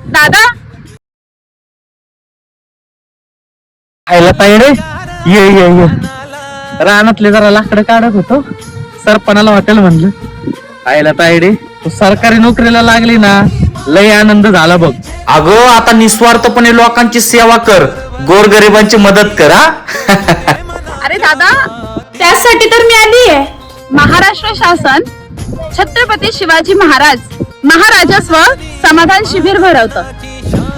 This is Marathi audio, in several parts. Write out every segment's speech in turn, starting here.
दादा आयला तायडे ये ये ये रानातले जरा लाकडं काढत होतो सरपणाला हॉटेल म्हणलं. आयला तायडे तू सरकारी नोकरीला लागली ना लय आनंद झाला बघ. अगं आता निस्वार्थपणे लोकांची सेवा कर, गोरगरिबांची मदत कर. अरे दादा त्यासाठी तर मी आली आहे. महाराष्ट्र शासन छत्रपती शिवाजी महाराज महाराजस्व समाधान शिबिर भरवतं.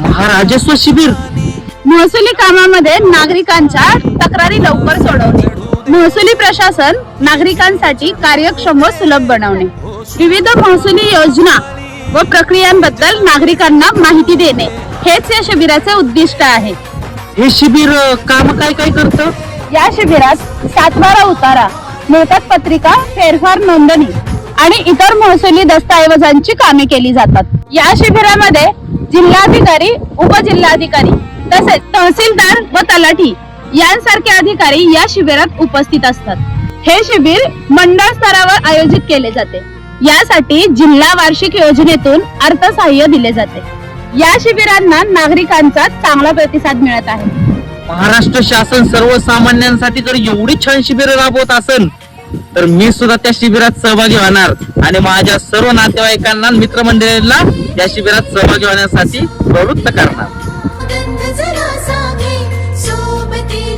महाराजस्व शिबिर महसुली कामामध्ये नागरिकांच्या तक्रारी लवकर सोडवणे, महसुली प्रशासन नागरिकांसाठी कार्यक्षम व सुलभ बनवणे, विविध महसुली योजना व प्रक्रियांबद्दल नागरिकांना माहिती देणे हेच या शिबिराचे उद्दिष्ट आहे. हे शिबिर काम काय काय करतं? या शिबिरात 7/12 उतारा, मिळकत पत्रिका, फेरफार नोंदणी आणि इतर महसुली दस्तऐवजांची कामे केली जातात. या शिबिरामध्ये जिल्हाधिकारी, उपजिल्हाधिकारी तसेच तहसीलदार व तलाठी यांसारखे अधिकारी या शिबिरात उपस्थित असतात. हे शिबिर मंडळ स्तरावर आयोजित केले जाते. यासाठी जिल्हा वार्षिक योजनेतून अर्थसहाय्य दिले जाते. या शिबिरांना नागरिकांचा चांगला प्रतिसाद मिळत आहे. महाराष्ट्र शासन सर्वसामान्यांसाठी जर एवढी छान शिबिर राबवत असेल तर मी सुद्धा त्या शिबिरात सहभागी होणार आणि माझ्या सर्व नातेवाईकांना, मित्रमंडळींना या शिबिरात सहभागी होण्यासाठी प्रवृत्त करणार.